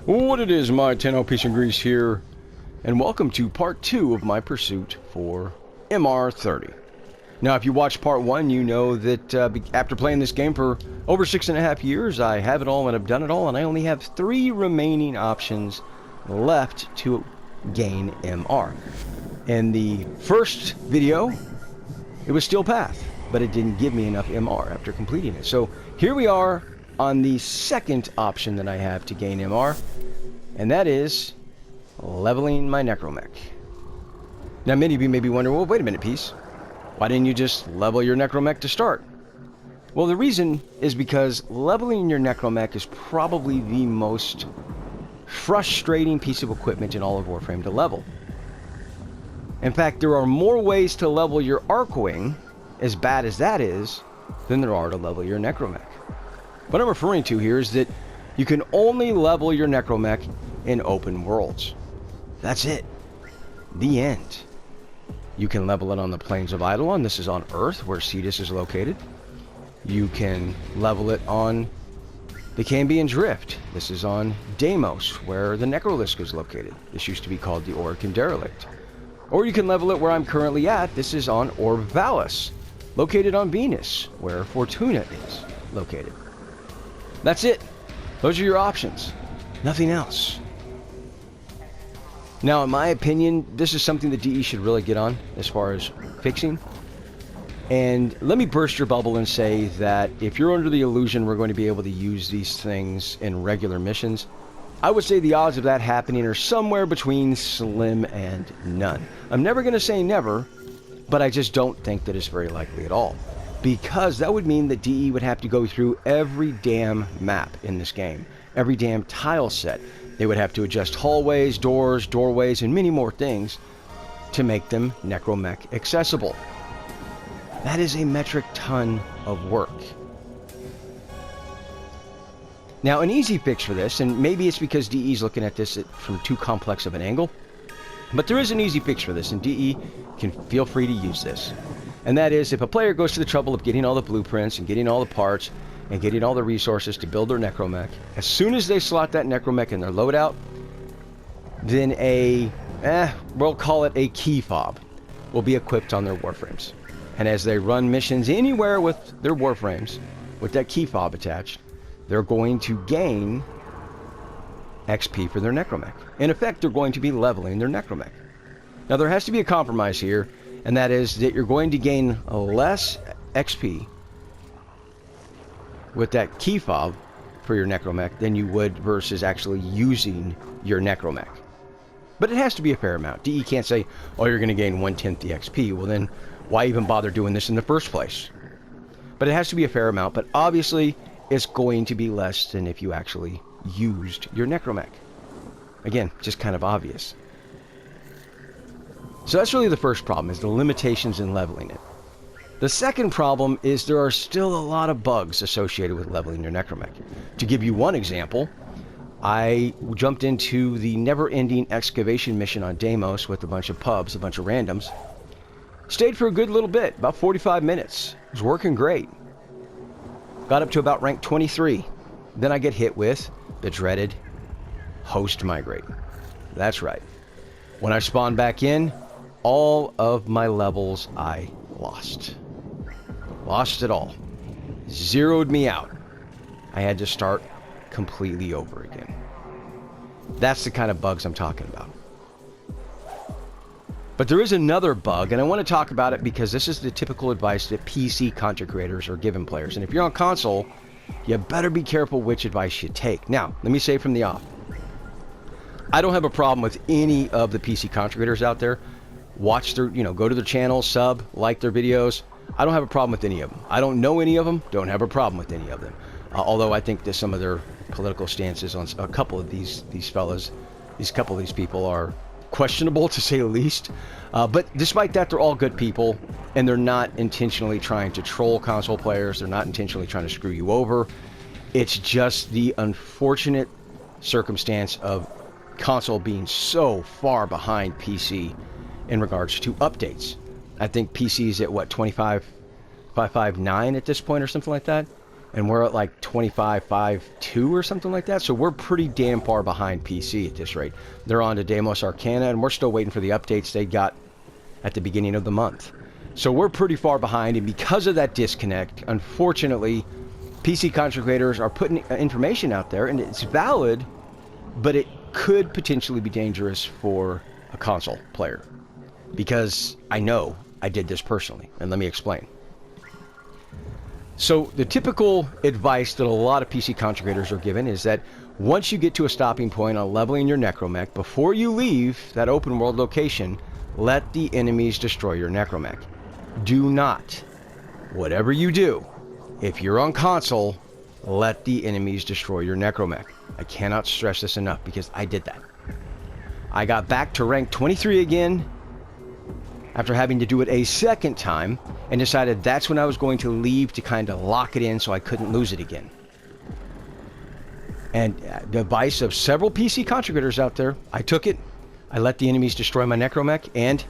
What it is, my 10 piece and grease here, and welcome to part 2 of my pursuit for MR30. Now, if you watched part 1, you know that after playing this game for over 6.5 years, I have it all and I've done it all, and I only have 3 remaining options left to gain MR. In the first video, it was Steel Path, but it didn't give me enough MR after completing it. So here we are on the second option that I have to gain MR, and that is leveling my Necromech. Now, many of you may be wondering, well, wait a minute, Peace. Why didn't you just level your Necromech to start? Well, the reason is because leveling your Necromech is probably the most frustrating piece of equipment in all of Warframe to level. In fact, there are more ways to level your Archwing, as bad as that is, than there are to level your Necromech. What I'm referring to here is that you can only level your Necromech in open worlds. That's it. The end. You can level it on the plains of Eidolon. This is on Earth, where Cetus is located. You can level it on the Cambion Drift. This is on Deimos, where the Necrolisk is located. This used to be called the Orican Derelict. Or you can level it where I'm currently at. This is on Orb Vallis, located on Venus, where Fortuna is located. That's it. Those are your options. Nothing else. Now, in my opinion, this is something that DE should really get on as far as fixing. And let me burst your bubble and say that if you're under the illusion we're going to be able to use these things in regular missions, I would say the odds of that happening are somewhere between slim and none. I'm never going to say never, but I just don't think that it's very likely at all. Because that would mean that DE would have to go through every damn map in this game, every damn tile set. They would have to adjust hallways, doors, doorways, and many more things to make them Necromech accessible. That is a metric ton of work. Now, an easy fix for this, and maybe it's because DE's looking at this from too complex of an angle, but there is an easy fix for this, and DE can feel free to use this. And that is, if a player goes to the trouble of getting all the blueprints and getting all the parts and getting all the resources to build their Necromech, as soon as they slot that Necromech in their loadout, then we'll call it a key fob, will be equipped on their Warframes. And as they run missions anywhere with their Warframes, with that key fob attached, they're going to gain XP for their Necromech. In effect, they're going to be leveling their Necromech. Now, there has to be a compromise here, and that is that you're going to gain less XP with that key fob for your Necromech than you would versus actually using your Necromech. But it has to be a fair amount. DE can't say, oh, you're going to gain 1/10 the XP. Well, then why even bother doing this in the first place? But it has to be a fair amount, but obviously it's going to be less than if you actually used your Necromech. Again, just kind of obvious. So that's really the first problem, is the limitations in leveling it. The second problem is there are still a lot of bugs associated with leveling your Necromech. To give you one example, I jumped into the never-ending excavation mission on Deimos with a bunch of pubs, a bunch of randoms. Stayed for a good little bit, about 45 minutes. It was working great. Got up to about rank 23. Then I get hit with the dreaded host migrate. That's right. When I spawned back in, all of my levels I lost. Lost it all. Zeroed me out. I had to start completely over again. That's the kind of bugs I'm talking about. But there is another bug, and I want to talk about it because this is the typical advice that PC content creators are giving players. And if you're on console, you better be careful which advice you take. Now, let me say from the off, I don't have a problem with any of the PC content creators out there. Watch their, go to their channel, sub, like their videos. I don't have a problem with any of them. I don't know any of them, don't have a problem with any of them. Although I think that some of their political stances on a couple of these people are questionable, to say the least. But despite that, they're all good people, and they're not intentionally trying to troll console players. They're not intentionally trying to screw you over. It's just the unfortunate circumstance of console being so far behind PC in regards to updates. I think PC is at what, 25.59 at this point or something like that? and we're at like 25.5.2 or something like that. So we're pretty damn far behind PC at this rate. They're on to Deimos Arcana, and we're still waiting for the updates they got at the beginning of the month. So we're pretty far behind, and because of that disconnect, unfortunately, PC content creators are putting information out there, and it's valid, but it could potentially be dangerous for a console player. Because I know I did this personally, and let me explain. So the typical advice that a lot of PC content creators are given is that once you get to a stopping point on leveling your necromech, before you leave that open world location, let the enemies destroy your necromech. Do not, whatever you do, if you're on console, let the enemies destroy your necromech. I cannot stress this enough because I did that. I got back to rank 23 again after having to do it a second time, and decided that's when I was going to leave to kind of lock it in so I couldn't lose it again. And the advice of several PC contributors out there, I took it, I let the enemies destroy my necromech, and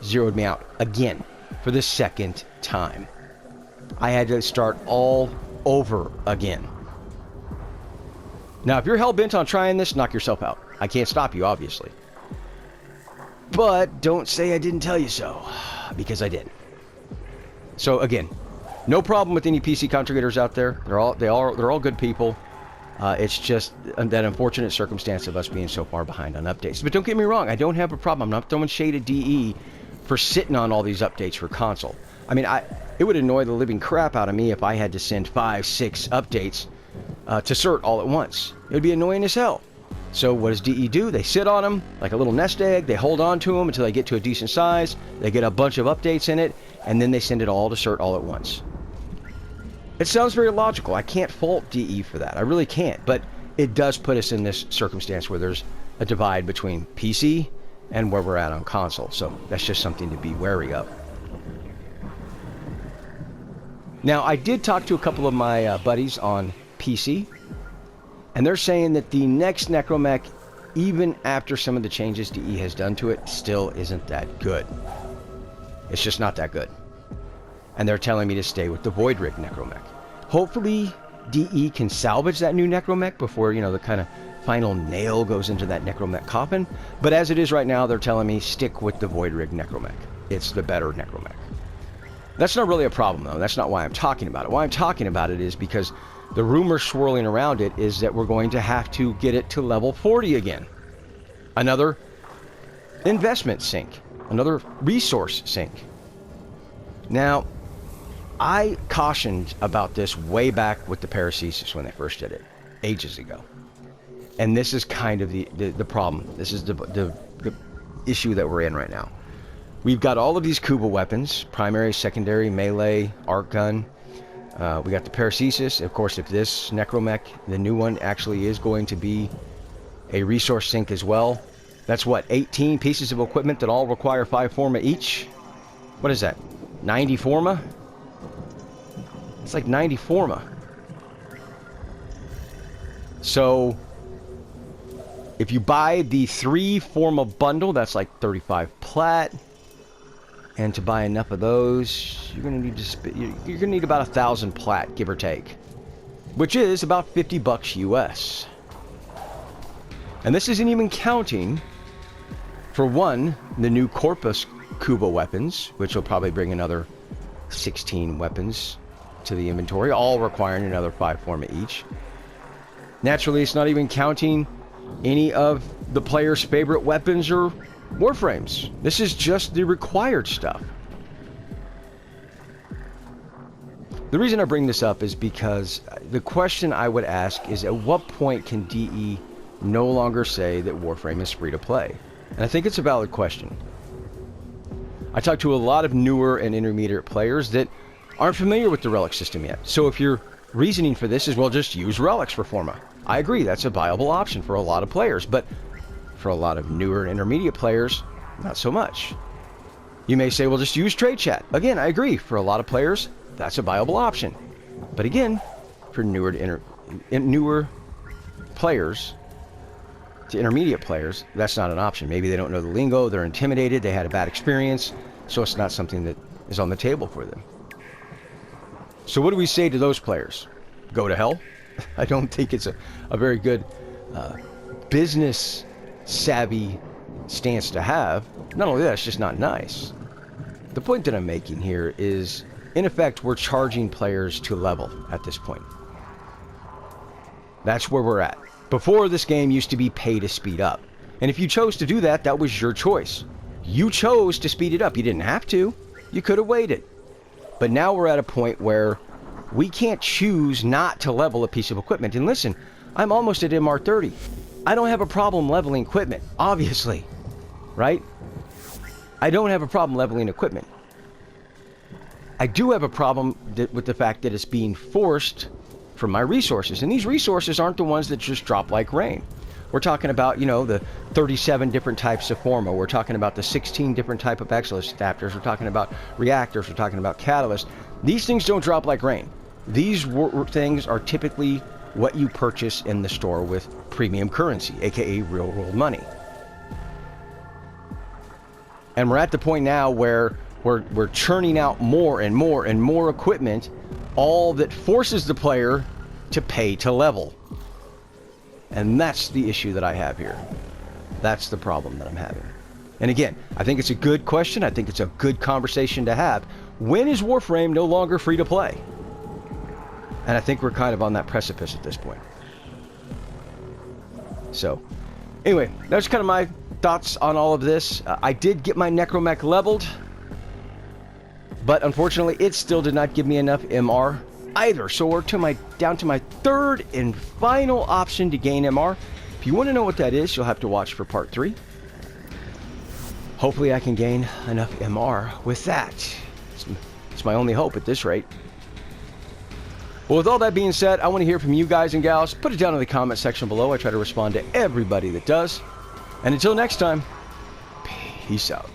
zeroed me out again for the second time. I had to start all over again. Now, if you're hell-bent on trying this, knock yourself out. I can't stop you, obviously. But don't say I didn't tell you so, because I did. So again, no problem with any PC contributors out there. They're all good people. It's just that unfortunate circumstance of us being so far behind on updates. But don't get me wrong, I don't have a problem. I'm not throwing shade at DE for sitting on all these updates for console. I mean, it would annoy the living crap out of me if I had to send 5, 6 updates to CERT all at once. It would be annoying as hell. So what does DE do? They sit on them like a little nest egg. They hold on to them until they get to a decent size. They get a bunch of updates in it, and then they send it all to CERT all at once. It sounds very logical. I can't fault DE for that. I really can't. But it does put us in this circumstance where there's a divide between PC and where we're at on console. So that's just something to be wary of. Now, I did talk to a couple of my buddies on PC, and they're saying that the next necromech, even after some of the changes DE has done to it, still isn't that good. It's just not that good. And they're telling me to stay with the Void Rig necromech. Hopefully, DE can salvage that new necromech before, you know, the kind of final nail goes into that necromech coffin. But as it is right now, they're telling me stick with the Void Rig necromech. It's the better necromech. That's not really a problem, though. That's not why I'm talking about it. Why I'm talking about it is because the rumor swirling around it is that we're going to have to get it to level 40 again. Another investment sink. Another resource sink. Now, I cautioned about this way back with the Paracesis when they first did it, ages ago. And this is kind of the problem. This is the issue that we're in right now. We've got all of these Kuba weapons, primary, secondary, melee, arc gun. We got the Paracesis. Of course, if this necromech, the new one, actually is going to be a resource sink as well. That's what, 18 pieces of equipment that all require 5 forma each? What is that, 90 forma? It's like 90 forma. So, if you buy the 3 forma bundle, that's like 35 plat. And to buy enough of those, you're gonna need about 1,000 plat, give or take, which is about $50 US. And this isn't even counting, for one, the new Corpus Kuba weapons, which will probably bring another 16 weapons to the inventory, all requiring another 5 forma each. Naturally, it's not even counting any of the player's favorite weapons or Warframes. This is just the required stuff. The reason I bring this up is because the question I would ask is, at what point can DE no longer say that Warframe is free to play? And I think it's a valid question. I talked to a lot of newer and intermediate players that aren't familiar with the relic system yet. So if your reasoning for this is, well, just use relics for forma, I agree, that's a viable option for a lot of players, but for a lot of newer and intermediate players, not so much. You may say, well, just use trade chat. Again, I agree, for a lot of players, that's a viable option. But again, for newer players to intermediate players, that's not an option. Maybe they don't know the lingo, they're intimidated, they had a bad experience, so it's not something that is on the table for them. So what do we say to those players? go to hell. I don't think it's a very good business savvy stance to have. Not only that, it's just not nice. The point that I'm making here is, in effect, we're charging players to level at this point. That's where we're at. Before, this game used to be pay to speed up. And if you chose to do that, that was your choice. You chose to speed it up. You didn't have to. You could have waited. But now we're at a point where we can't choose not to level a piece of equipment. And listen, I'm almost at MR30. I don't have a problem leveling equipment, obviously. Right? I don't have a problem leveling equipment. I do have a problem with the fact that it's being forced from my resources. And these resources aren't the ones that just drop like rain. We're talking about, you know, the 37 different types of forma. We're talking about the 16 different type of Exilus adapters. We're talking about reactors. We're talking about catalysts. These things don't drop like rain. These things are typically what you purchase in the store with premium currency, aka real world money. And we're at the point now where we're churning out more and more and more equipment, all that forces the player to pay to level. And that's the issue that I have here. That's the problem that I'm having. And again, I think it's a good question. I think it's a good conversation to have. When is Warframe no longer free to play? And I think we're kind of on that precipice at this point. So, anyway, that's kind of my thoughts on all of this. I did get my Necromech leveled, but unfortunately, it still did not give me enough MR either. So we're down to my third and final option to gain MR. If you want to know what that is, you'll have to watch for part 3. Hopefully I can gain enough MR with that. It's my only hope at this rate. Well, with all that being said, I want to hear from you guys and gals. Put it down in the comment section below. I try to respond to everybody that does. And until next time, peace out.